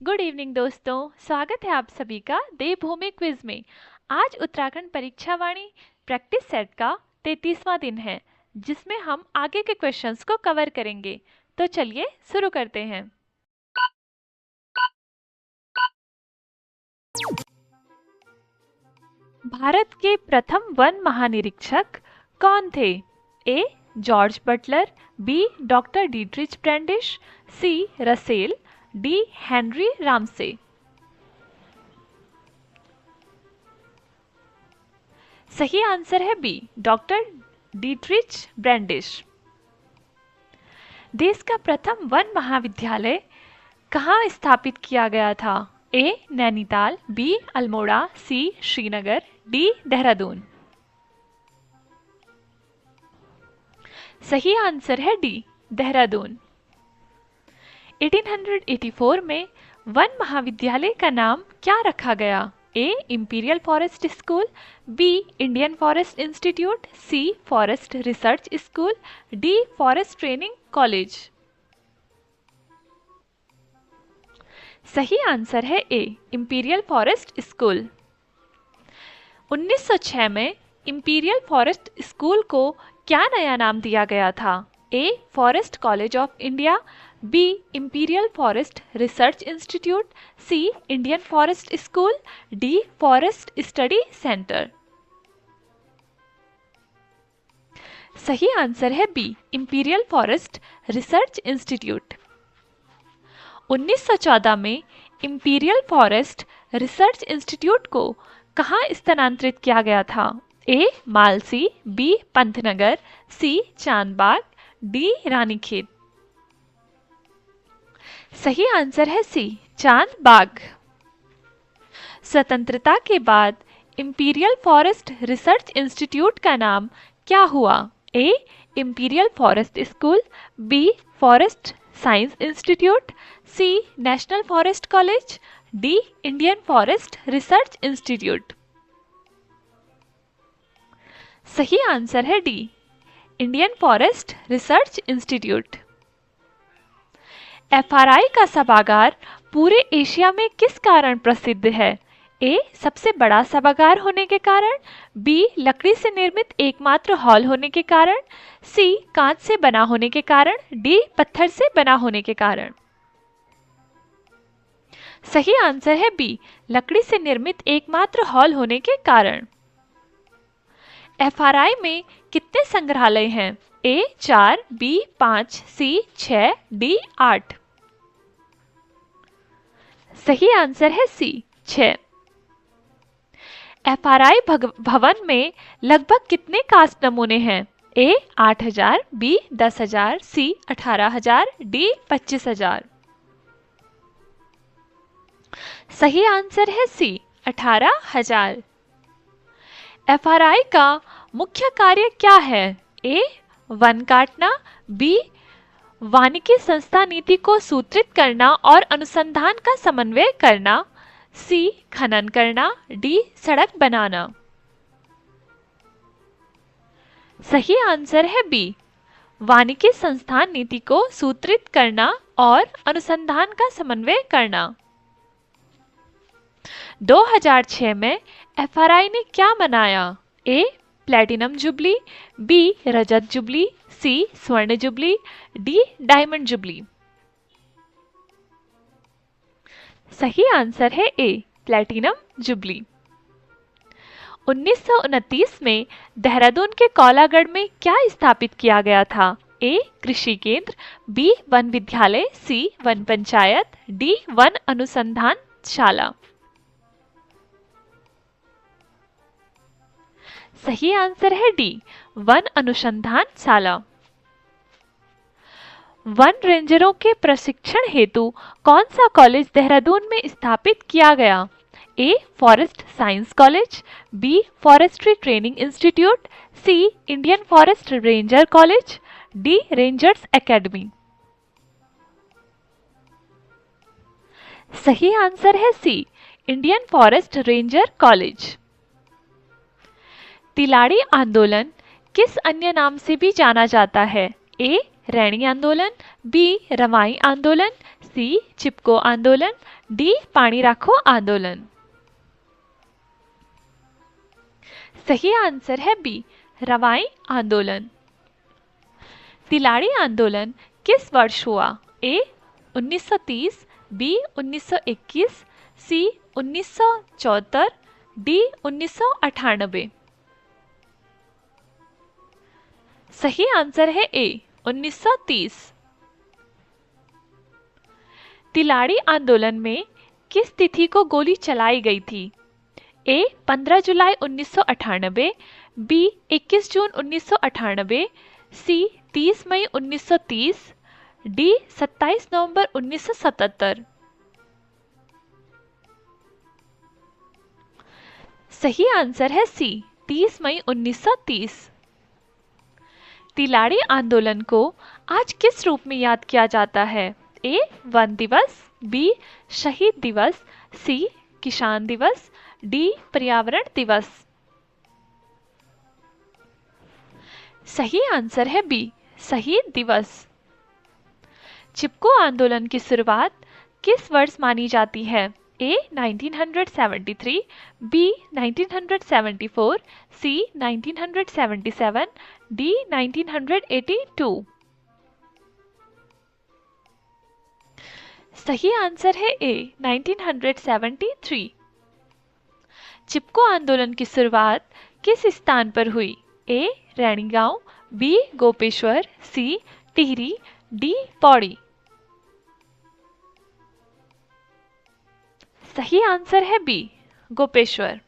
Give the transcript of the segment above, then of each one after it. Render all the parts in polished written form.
Good evening दोस्तों, स्वागत है आप सभी का देवभूमि क्विज में। आज उत्तराखंड परीक्षा वाणी प्रैक्टिस सेट का 33वां दिन है, जिसमें हम आगे के क्वेश्चंस को कवर करेंगे। तो चलिए शुरू करते हैं। भारत के प्रथम वन महानिरीक्षक कौन थे? A. George Butler, B. Doctor Dietrich Brandis, C. Russell, D. Henry Ramsay. सही आंसर है बी. Doctor Dietrich Brandis. देश का प्रथम वन महाविद्यालय कहाँ स्थापित किया गया था? ए. नैनीताल, बी. अल्मोड़ा, सी. श्रीनगर, डी. देहरादून। सही आंसर है डी. देहरादून। 1884 में वन महाविद्यालय का नाम क्या रखा गया? A. Imperial forest school, B. Indian forest institute, C. Forest research school, D. Forest training college. सही आंसर है ए. Imperial forest school. 1906 में इंपीरियल फॉरेस्ट स्कूल को क्या नया नाम दिया गया था? A. Forest college of India, B. Imperial forest research institute, C. Indian forest school, D. Forest study centre. सही आंसर है B. Imperial forest research institute. 1914 में इंपीरियल फॉरेस्ट रिसर्च इंस्टीट्यूट को कहाँ स्थानांतरित किया गया था? ए. मालसी, बी. पंतनगर, सी. चांदबाग, डी. रानीखेत। सही आंसर है सी. चांदबाग। स्वतंत्रता के बाद इंपीरियल फॉरेस्ट रिसर्च इंस्टीट्यूट का नाम क्या हुआ? A. Imperial forest school, B. Forest science institute, C. National forest college, D. Indian forest research institute. सही आंसर है D. Indian forest research institute. FRI का सभागार पूरे एशिया में किस कारण प्रसिद्ध है? ए. सबसे बड़ा सभागार होने के कारण, बी. लकड़ी से निर्मित एकमात्र हॉल होने के कारण, सी. कांच से बना होने के कारण, डी. पत्थर से बना होने के कारण। सही आंसर है बी. लकड़ी से निर्मित एकमात्र हॉल होने के कारण। एफआरआई में कितने संग्रहालय हैं? ए. 4, बी. 5, सी. 6, डी. 8। सही आंसर है सी. 6। एफआरआई भवन में लगभग कितने कास्ट नमूने हैं? ए. 8,000, बी. 10,000, सी. 18,000, डी. 25,000। सही आंसर है सी. 18,000। एफआरआई का मुख्य कार्य क्या है? ए. वन काटना, बी. वानिकी संस्था नीति को सूत्रित करना और अनुसंधान का समन्वय करना, सी. खनन करना, डी. सड़क बनाना। सही आंसर है बी. वानिकी संस्थान नीति को सूत्रित करना और अनुसंधान का समन्वय करना। 2006 में एफआरआई ने क्या मनाया? ए. Platinum jubilee, B. रजत जुबली, सी. स्वर्ण जुबली, डी. Diamond jubilee. सही आंसर है ए. Platinum jubilee. 1929 में देहरादून के कौलागढ़ में क्या स्थापित किया गया था? ए. कृषि केंद्र, बी. वन विद्यालय, सी. वन पंचायत, डी. वन अनुसंधानशाला। सही आंसर है डी. वन अनुसंधानशाला। वन रेंजरों के प्रशिक्षण हेतु कौन सा कॉलेज देहरादून में स्थापित किया गया? A. Forest science college, B. Forestry training institute, C. Indian forest ranger college, D. Rangers academy. सही आंसर है C. Indian forest ranger college. Tiladi आंदोलन किस अन्य नाम से भी जाना जाता है? ए. रैणी आंदोलन, बी रमाई आंदोलन, सी चिपको आंदोलन, डी पानी राखो आंदोलन। सही आंसर है बी रवाई आंदोलन। तिलाड़ी आंदोलन किस वर्ष हुआ? ए 1930, बी 1921, सी 1974, डी 1998। सही आंसर है ए 1930। तिलाड़ी आंदोलन में किस तिथि को गोली चलाई गई थी? ए 15 जुलाई 1998, बी 21 जून 1998, सी 30 मई 1930, डी 27 नवंबर 1977। सही आंसर है सी 30 मई 1930। तिलाड़ी आंदोलन को आज किस रूप में याद किया जाता है? ए वन दिवस, बी शहीद दिवस, सी किसान दिवस, डी पर्यावरण दिवस। सही आंसर है बी शहीद दिवस। चिपको आंदोलन की शुरुआत किस वर्ष मानी जाती है? ए 1973, बी 1974, सी 1977, डी 1982। सही आंसर है ए 1973। चिपको आंदोलन की शुरुआत किस स्थान पर हुई? ए रैणी गांव, बी गोपेश्वर, सी टिहरी, डी पौड़ी। सही आंसर है बी गोपेश्वर।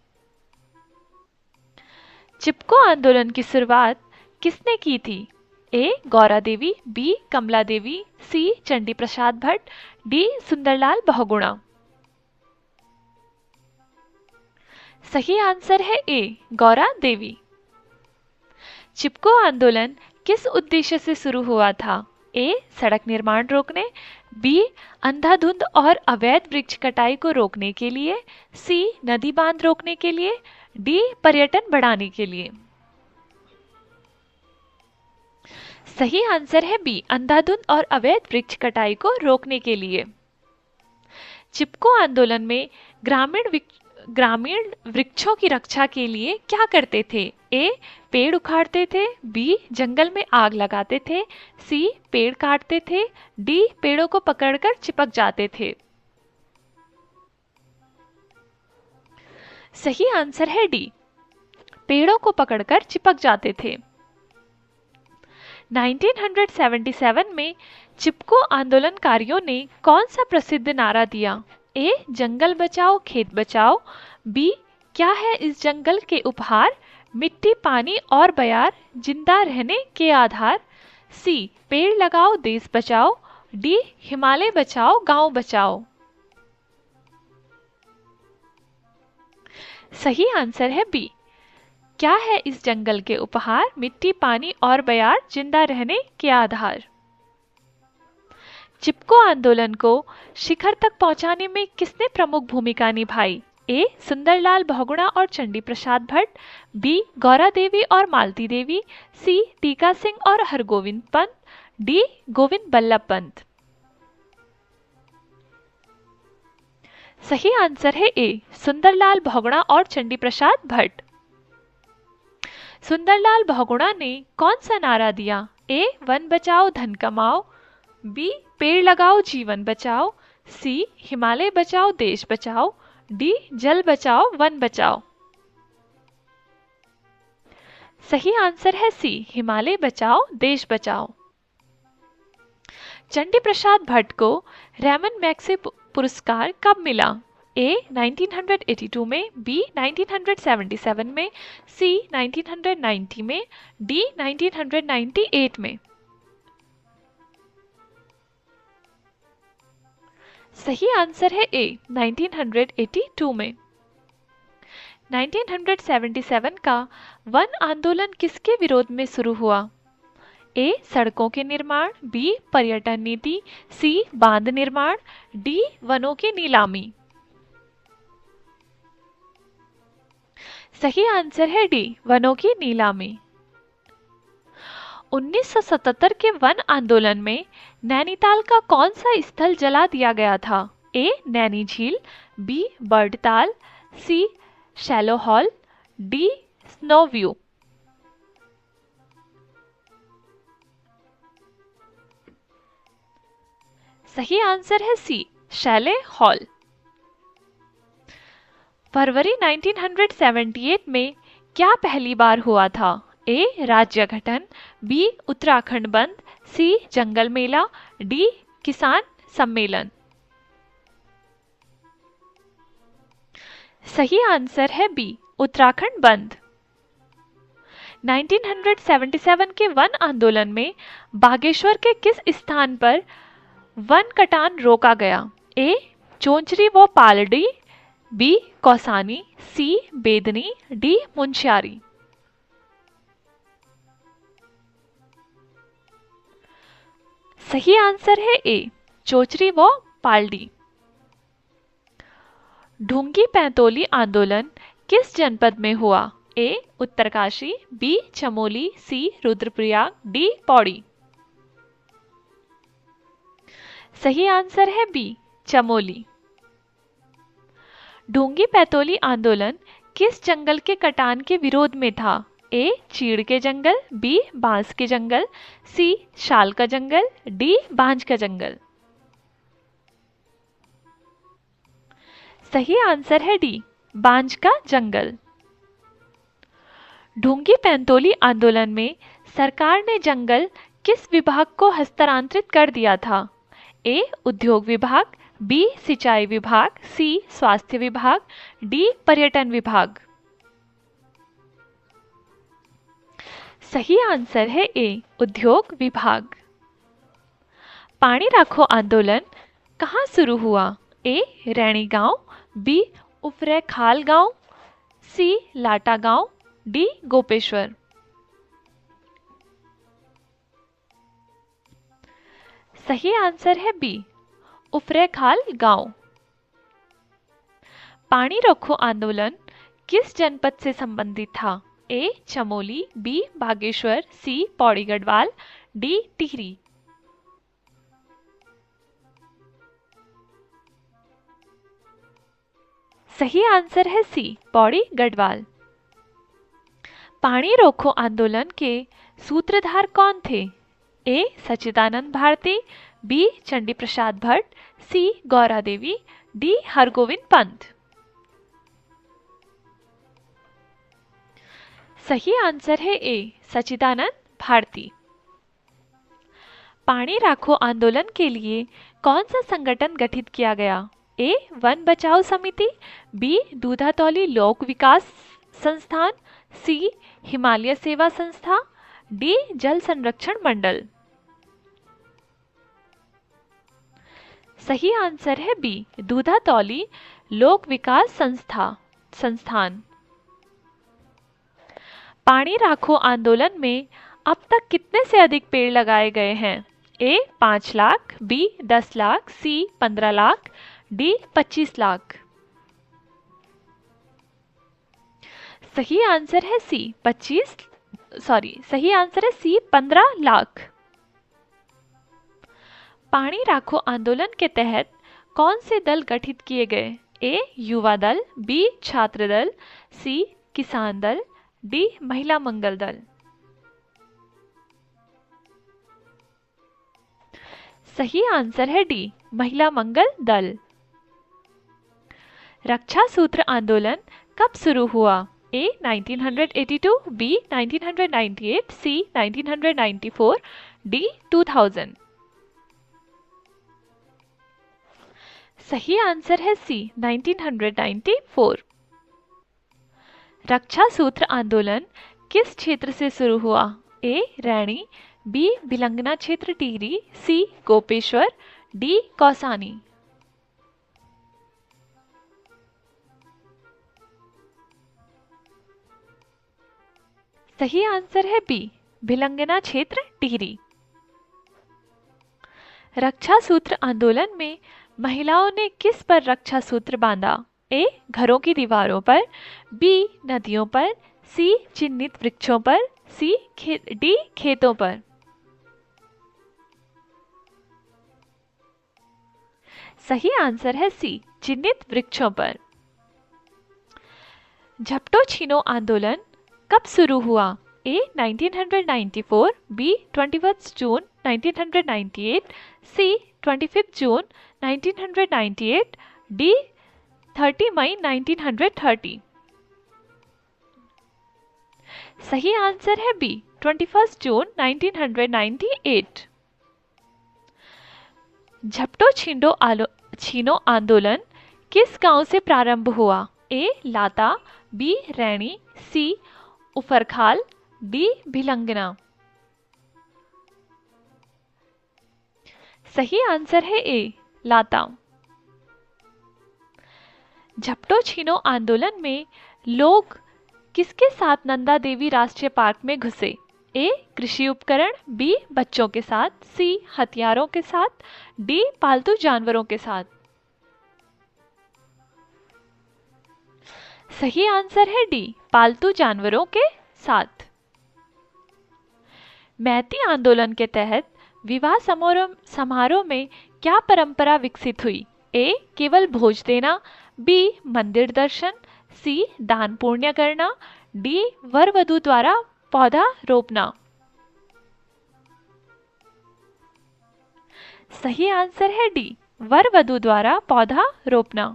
चिपको आंदोलन की शुरुआत किसने की थी? ए गौरा देवी, बी कमला देवी, सी चंडी प्रसाद भट्ट, डी सुंदरलाल बहुगुणा। सही आंसर है ए गौरा देवी। चिपको आंदोलन किस उद्देश्य से शुरू हुआ था? ए सड़क निर्माण रोकने, बी अंधाधुंध और अवैध वृक्ष कटाई को रोकने के लिए, सी नदी बांध रोकने के लिए, डी पर्यटन बढ़ाने के लिए। सही आंसर है बी अंधाधुंध और अवैध वृक्ष कटाई को रोकने के लिए। चिपको आंदोलन में ग्रामीण वृक्षों की रक्षा के लिए क्या करते थे? ए पेड़ उखाड़ते थे, बी जंगल में आग लगाते थे, सी पेड़ काटते थे, डी पेड़ों को पकड़कर चिपक जाते थे। सही आंसर है डी पेड़ों को पकड़कर चिपक जाते थे। 1977 में चिपको आंदोलनकारियों ने कौन सा प्रसिद्ध नारा दिया? ए जंगल बचाओ खेत बचाओ, बी क्या है इस जंगल के उपहार, मिट्टी पानी और बयार जिंदा रहने के आधार, सी पेड़ लगाओ देश बचाओ, डी हिमालय बचाओ गांव बचाओ। सही आंसर है बी क्या है इस जंगल के उपहार, मिट्टी पानी और बयार जिंदा रहने के आधार। चिपको आंदोलन को शिखर तक पहुंचाने में किसने प्रमुख भूमिका निभाई? ए सुंदरलाल बहुगुणा और चंडी प्रसाद भट्ट, बी गौरा देवी और मालती देवी, सी टीका सिंह और हरगोविंद पंत, डी गोविंद बल्लभ पंत। सही आंसर है ए सुंदरलाल बहुगुणा और चंडी प्रसाद भट्ट। सुंदरलाल बहुगुणा ने कौन सा नारा दिया? ए वन बचाओ धन कमाओ, बी पेड़ लगाओ जीवन बचाओ, सी हिमालय बचाओ देश बचाओ, डी जल बचाओ वन बचाओ। सही आंसर है सी हिमालय बचाओ देश बचाओ। चंडी प्रसाद भट्ट को रैमन मैग्सेसे पुरस्कार कब मिला? ए 1982 में, बी 1977 में, सी 1990 में, डी 1998 में। सही आंसर है ए 1982 में। 1977 का वन आंदोलन किसके विरोध में शुरू हुआ? ए सड़कों के निर्माण, बी पर्यटन नीति, सी बांध निर्माण, डी वनों की नीलामी। सही आंसर है डी वनों की नीलामी। 1977 के वन आंदोलन में नैनीताल का कौन सा स्थल जला दिया गया था? ए नैनी झील, बी बर्डताल, सी शैलो हॉल, डी स्नो व्यू। सही आंसर है सी शैले हॉल। फरवरी 1978 में क्या पहली बार हुआ था? ए राज्य गठन, बी उत्तराखंड बंद, सी जंगल मेला, डी किसान सम्मेलन। सही आंसर है बी उत्तराखंड बंद। 1977 के वन आंदोलन में बागेश्वर के किस स्थान पर वन कटान रोका गया? ए चोंचरी व पालड़ी, बी कौसानी, सी बेदनी, डी मुंशियारी। सही आंसर है ए चोचरी व पालड़ी। ढूंगी पैंतोली आंदोलन किस जनपद में हुआ? ए उत्तरकाशी, बी चमोली, सी रुद्रप्रयाग, डी पौड़ी। सही आंसर है बी चमोली। ढूंगी पैंतोली आंदोलन किस जंगल के कटान के विरोध में था? ए चीड़ के जंगल, बी बांस के जंगल, सी शाल का जंगल, डी बांज का जंगल। सही आंसर है डी बांज का जंगल। ढूंगी पैंतोली आंदोलन में सरकार ने जंगल किस विभाग को हस्तांतरित कर दिया था? ए उद्योग विभाग, बी सिंचाई विभाग, सी स्वास्थ्य विभाग, डी पर्यटन विभाग। सही आंसर है ए उद्योग विभाग। पानी राखो आंदोलन कहाँ शुरू हुआ? ए रैणी गांव, बी उफरे खाल गांव, सी लाटा गांव, डी गोपेश्वर। सही आंसर है बी उफरे खाल गांव। पानी रखो आंदोलन किस जनपद से संबंधित था? ए चमोली, बी बागेश्वर, सी पौड़ी गढ़वाल, डी टिहरी। सही आंसर है सी पौड़ी गढ़वाल। पानी रोको आंदोलन के सूत्रधार कौन थे? ए सच्चिदानंद भारती, बी चंडी प्रसाद भट्ट, सी गौरा देवी, डी हरगोविंद पंत। सही आंसर है ए सच्चिदानंद भारती। पानी राखो आंदोलन के लिए कौन सा संगठन गठित किया गया? ए वन बचाओ समिति, बी दूधातौली लोक विकास संस्थान, सी हिमालय सेवा संस्था, डी जल संरक्षण मंडल। सही आंसर है बी दूधातौली लोक विकास संस्थान। पानी राखो आंदोलन में अब तक कितने से अधिक पेड़ लगाए गए हैं? ए 5 लाख, बी 10 लाख, सी 15 लाख, डी 25 लाख। सही आंसर है सही आंसर है सी 15 लाख। पानी राखो आंदोलन के तहत कौन से दल गठित किए गए? ए युवा दल, बी छात्र दल, सी किसान दल, डी महिला मंगल दल। सही आंसर है डी महिला मंगल दल। रक्षा सूत्र आंदोलन कब शुरू हुआ? ए 1982, बी 1998, सी 1994, डी 2000। सही आंसर है सी 1994। रक्षा सूत्र आंदोलन किस क्षेत्र से शुरू हुआ? ए रैणी, बी भिलंगना क्षेत्र टिहरी, सी गोपेश्वर, डी कौसानी। सही आंसर है बी भिलंगना क्षेत्र टिहरी। रक्षा सूत्र आंदोलन में महिलाओं ने किस पर रक्षा सूत्र बांधा? ए घरों की दीवारों पर, बी नदियों पर, सी चिन्हित वृक्षों पर, डी खेतों पर। सही आंसर है सी, चिन्हित वृक्षों पर। झपटो छीनो आंदोलन कब शुरू हुआ? ए 1994, बी 21 जून 1998, सी 25 जून 1998, डी 30 मई 1930। सही आंसर है बी 21 जून 1998। झपटो छीनो आंदोलन किस गांव से प्रारंभ हुआ? ए लाता, बी रैणी, सी उफरखाल, डी भिलंगना। सही आंसर है ए लाता। झपटो छीनो आंदोलन में लोग किसके साथ नंदा देवी राष्ट्रीय पार्क में घुसे? ए कृषि उपकरण, बी बच्चों के साथ, सी हथियारों के साथ, डी पालतू जानवरों के साथ। सही आंसर है डी पालतू जानवरों के साथ। मैती आंदोलन के तहत विवाह समारोह में क्या परंपरा विकसित हुई? ए केवल भोज देना, बी मंदिर दर्शन, सी दान पुण्य करना, डी वर वधू द्वारा पौधा रोपना। सही आंसर है डी वर वधू द्वारा पौधा रोपना।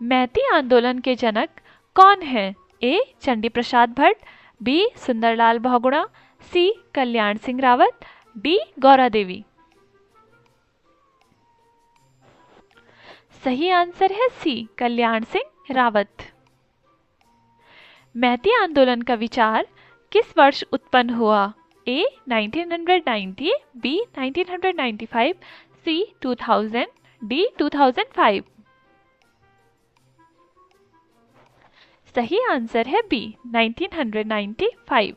मैती आंदोलन के जनक कौन है? ए चंडी प्रसाद भट्ट, बी सुंदरलाल बहुगुणा, सी कल्याण सिंह रावत, डी गौरा देवी। सही आंसर है सी कल्याण सिंह रावत। मैती आंदोलन का विचार किस वर्ष उत्पन्न हुआ? ए 1990, बी 1995, सी 2000, डी 2005। सही आंसर है बी 1995।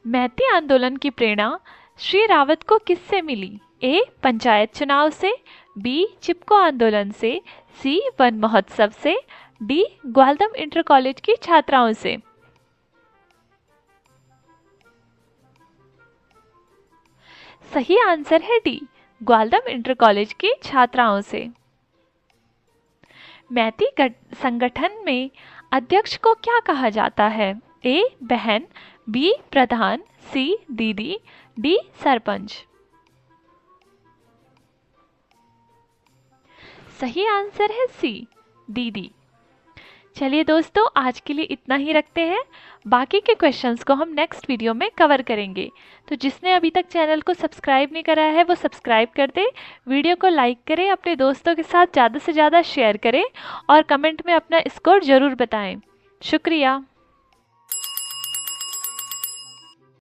मैती आंदोलन की प्रेरणा श्री रावत को किससे मिली? ए पंचायत चुनाव से, बी चिपको आंदोलन से, सी वन महोत्सव से, डी ग्वालदम इंटर कॉलेज की छात्राओं से। सही आंसर है डी ग्वालदम इंटर कॉलेज की छात्राओं से। मैती संगठन में अध्यक्ष को क्या कहा जाता है? ए बहन, बी प्रधान, सी दीदी, डी सरपंच। सही आंसर है सी दीदी। चलिए दोस्तों, आज के लिए इतना ही रखते हैं। बाकी के क्वेश्चंस को हम नेक्स्ट वीडियो में कवर करेंगे। तो जिसने अभी तक चैनल को सब्सक्राइब नहीं करा है वो सब्सक्राइब कर दे, वीडियो को लाइक करें, अपने दोस्तों के साथ ज़्यादा से ज़्यादा शेयर करें और कमेंट में अपना स्कोर ज़रूर बताएं। शुक्रिया।